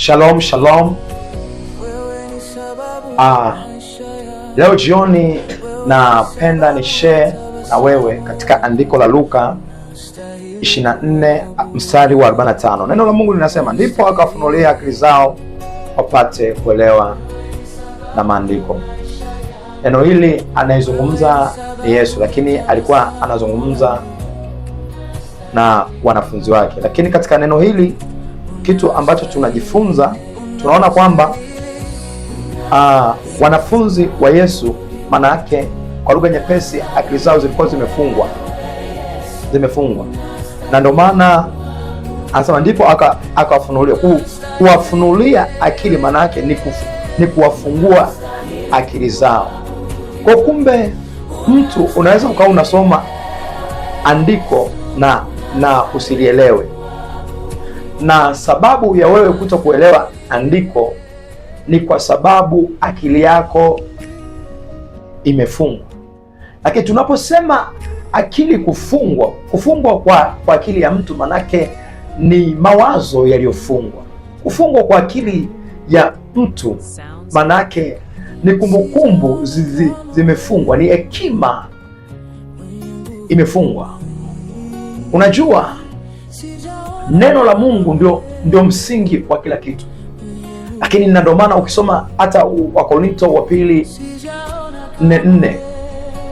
Shalom, shalom. Leo jioni napenda ni share na wewe katika andiko la Luka 24 mstari wa 45. Neno la Mungu linasema, ndipo akafunulia akili zao wapate kuelewa na maandiko. Neno hili anayezungumza ni Yesu, lakini alikuwa anazungumza na wanafunzi wake. Lakini katika neno hili kitu ambacho tunajifunza, tunaona kwamba wanafunzi wa Yesu, maana yake kwa lugha nyepesi, akili zao zilikuwa zimefungwa, na ndio maana anasema ndipo akawafunulia. Kuwafunulia akili maana yake ni kuwafungua akili zao. Kwa kumbe, mtu unaweza ukawa unasoma andiko na usilielewe, na sababu ya wewe kuto kuelewa andiko ni kwa sababu akili yako imefungwa. Lakini tunaposema akili kufungwa kwa akili ya mtu, manake ni mawazo yaliyofungwa. Kufungwa kwa akili ya mtu manake ni kumbukumbu zimefungwa, ni hekima imefungwa. Unajua, neno la Mungu ndio msingi wa kila kitu. Lakini ndio maana ukisoma hata Wakorintho wa pili 4:4,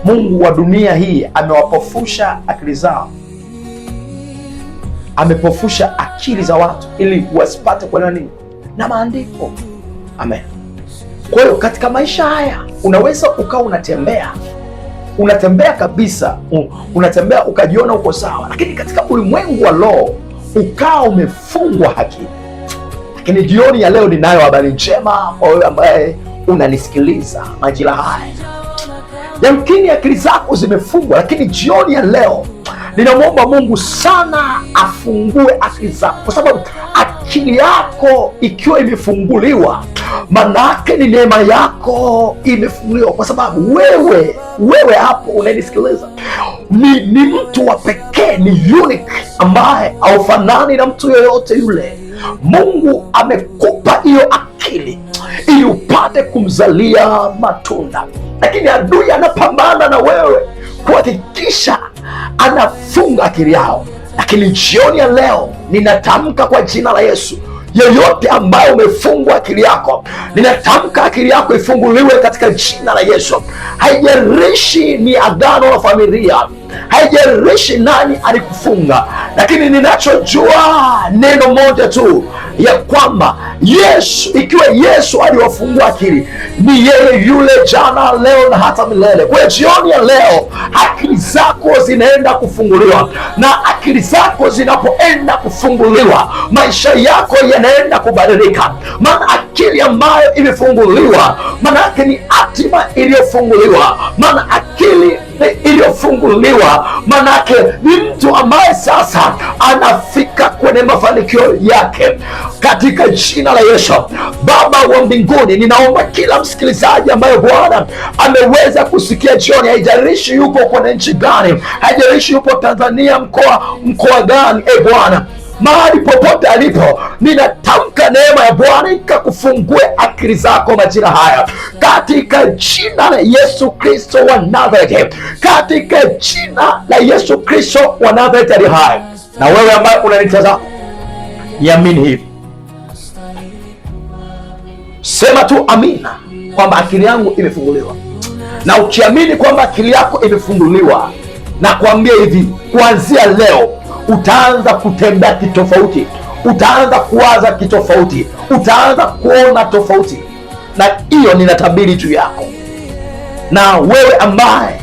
Mungu wa dunia hii amewapofusha akili zao, amepofusha akili za watu ili wasipate kuelewa nini na maandiko. Amen. Kwa hiyo katika maisha haya unaweza ukawa unatembea kabisa, unatembea ukajiona uko sawa, lakini katika ulimwengu wa roho ukawa umefungwa akili. Lakini jioni ya leo ninayo habari njema kwa wewe ambaye unanisikiliza majira haya. Yamkini akili zako zimefungwa, lakini jioni ya leo ninamwomba Mungu sana afungue akili zako, kwa sababu akili yako ikiwa imefunguliwa, manake ni neema yako imefunguliwa, kwa sababu wewe hapo unanisikiliza ni mtu wa pekee, ni unique, ambaye haufanani na mtu yoyote yule. Mungu amekupa hiyo akili ili upate kumzalia matunda, lakini adui anapambana na wewe kuhakikisha anafunga akili yao. Lakini jioni ya leo ninatamka kwa jina la Yesu, yoyote ambayo umefungwa akili yako, ninatamka akili yako ifunguliwe katika jina la Yesu. Haijalishi ni agano la familia, haijalishi nani alikufunga, lakini ninachojua neno moja tu, ya kwamba Yesu, ikiwa Yesu aliwafungua akili, ni yeye yule jana, leo na hata milele. Kwa jioni ya leo akili zako zinaenda kufunguliwa, na akili zako zinapoenda kufunguliwa, maisha yako yanaenda kubadilika. Maana akili ambayo imefunguliwa maana yake ni hatima iliyofunguliwa. Maana akili iliyofunguliwa maana yake ni mtu ambaye sasa anafika kwenye mafanikio yake katika jina la Yesu. Baba wa mbinguni, ninaomba kila msikilizaji ambaye Bwana ameweza kusikia jioni, haijalishi yupo kwenye nchi gani, haijalishi yupo Tanzania mkoa gani, Bwana mahali popote alipo, ninatamka neema ya Bwana ikakufungue akili zako majira haya katika jina la Yesu Kristo wa Nazareti, katika jina la Yesu Kristo wa Nazareti ali hai. Na wewe ambaye unanitazama, niamini hivi, sema tu amina kwamba akili yangu imefunguliwa. Na ukiamini kwamba akili yako imefunguliwa, na kuambia hivi, kuanzia leo utaanza kutembea kitofauti, utaanza kuwaza kitofauti, utaanza kuona tofauti, na hiyo ninatabiri juu yako. Na wewe ambaye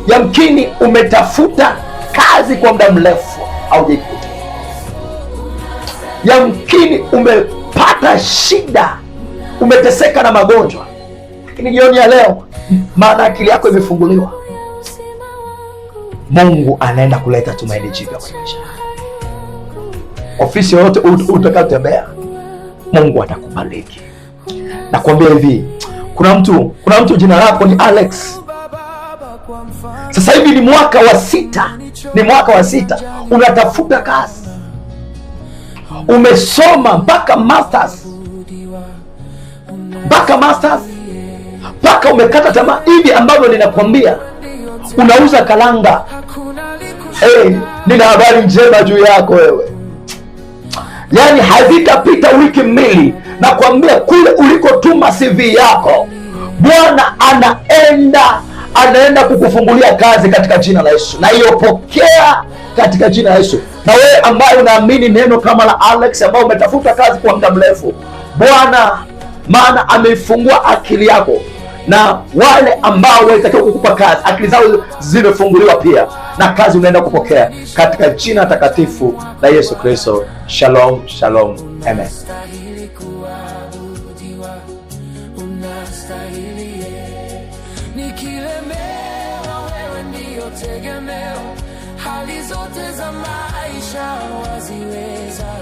yamkini umetafuta kazi kwa muda mrefu haujaikuta, yamkini umepata shida, umeteseka na magonjwa, lakini jioni ya leo, maana akili yako imefunguliwa, Mungu anaenda kuleta tumaini jipya kwa maisha. Ofisi yoyote utakayotembea, Mungu atakubariki. Nakwambia hivi, kuna mtu jina lako ni Alex. Sasa hivi ni mwaka wa sita, unatafuta kazi, umesoma mpaka masters, mpaka umekata tamaa hivi ambavyo ninakwambia, unauza kalanga. Nina habari njema juu yako wewe. Yaani hazitapita wiki mbili, nakwambia kule ulikotuma CV yako, Bwana anaenda kukufungulia kazi katika jina la Yesu. Na iyopokea katika jina la Yesu. Na wewe ambaye unaamini neno kama la Alex, ambaye umetafuta kazi kwa muda mrefu, Bwana maana ameifungua akili yako, na wale ambao walitakiwa kukupa kazi akili zao zimefunguliwa pia, na kazi unaenda kupokea katika jina takatifu la Yesu Kristo. Shalom, shalom, amen. Hali zote za maisha waziweza,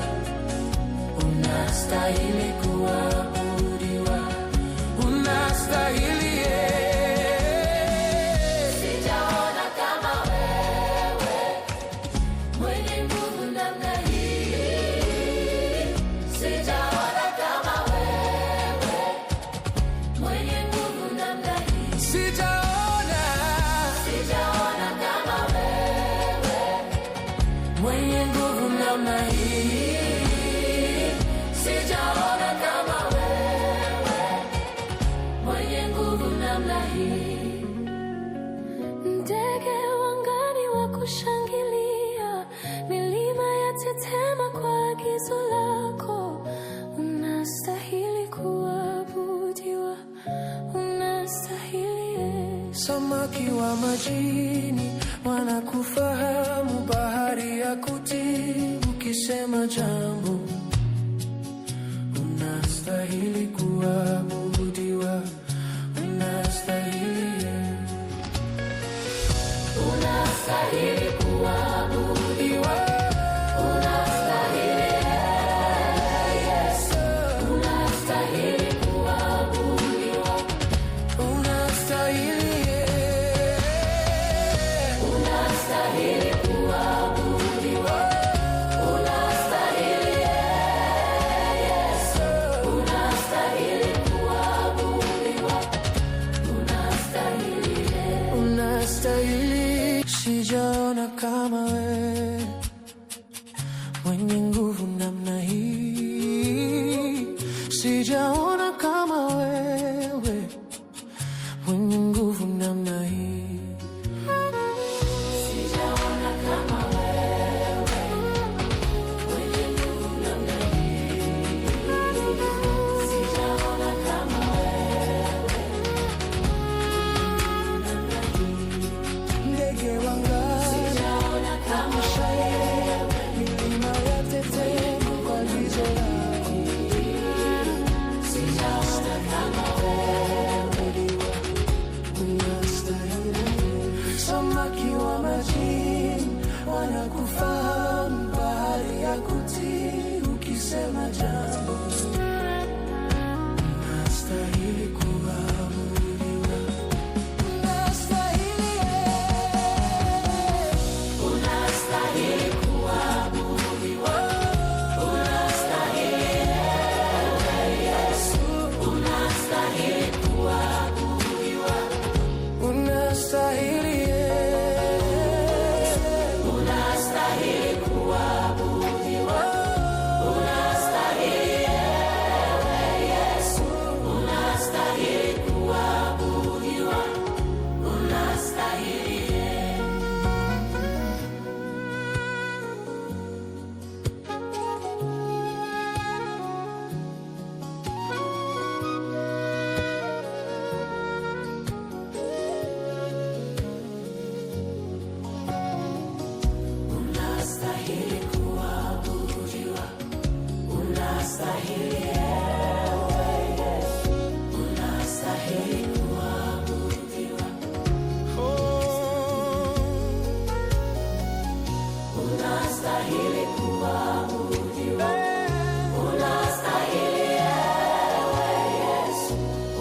unastahili kuabudiwa, unastahili. Sijaona kama wewe, mwenye nguvu namna hii. Sijaona kama wewe, mwenye nguvu namna hii. Sijaona kama wewe, mwenye nguvu namna hii. Sijaona kama wewe, mwenye nguvu namna hii. Ndege wangani wa kushangilia, milima yatetema kwa agizo lako. Unastahili kuabudiwa, unastahili. Samaki wa majini wanakufahamu, bahari ya kutii ukisema jambo. Unastahili kuabudiwa, unastahili. Unastahili kuabudiwa, unastahili. Yes, unastahili kuabudiwa, unastahili. Unastahili kuabudiwa, unastahili. Yes, unastahili kuabudiwa, unastahili. Unastahili. Sijaona kama wewe, mwenye nguvu namna hii. Sijaona kama wewe, mwenye nguvu namna hii. Sijaona kama wewe, mwenye nguvu namna hii. Sijaona kama wewe, namna hii. Ndege wangani, sijaona kama wewe, milima yatetema kwa agizo lako. Sijaona kama wewe, unastahili. Samaki wa majini wanakufahamu, bahari ya kutii ukisema jambo. Unastahili kuabudiwa, unastahili. Unastahili kuabudiwa, unastahili. Yesu, unastahili kuabudiwa, unastahili. Unastahili kuabudiwa, unastahili. Yesu, unastahili kuabudiwa, unastahili. Unastahili kuabudiwa, unastahili. Unastahili kuabudiwa, unastahili kuabudiwa, unastahili. Yesu,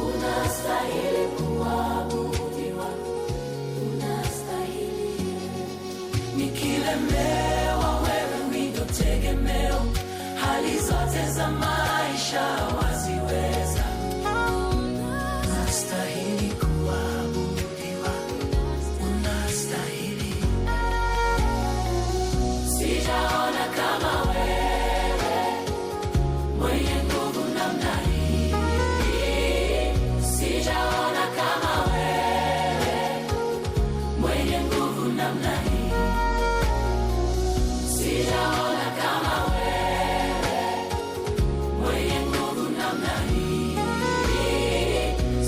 unastahili kuabudiwa, unastahili. Nikilemewa wewe ndio tegemeo, hali zote za maisha waziweza. Unastahili kuabudiwa, unastahili. Sijaona kama wewe mwenye nguvu namna hii. Sijaona kama wewe mwenye nguvu namna hii. Sijaona kama wewe mwenye nguvu namna hii.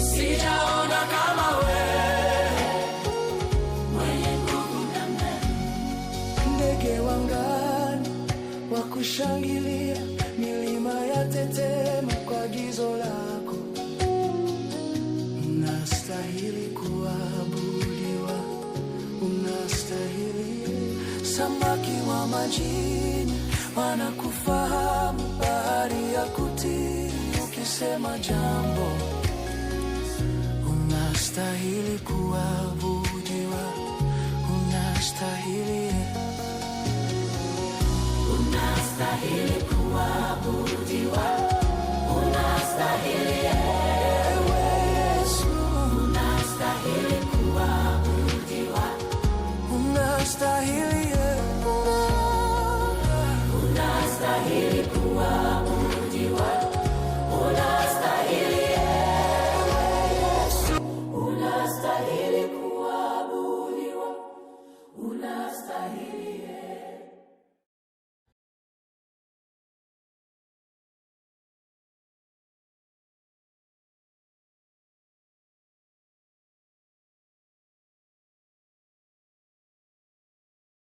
Sijaona kama wewe mwenye nguvu namna hii. Ndege wangani wa kushangilia, milima yatetema kwa agizo lako. Unastahili kuabudiwa, unastahili. Samaki wa majini wanakufahamu, bahari ya kutii ukisema jambo. Unastahili kuabudiwa, unastahili. Unastahili kuabudiwa, unastahili.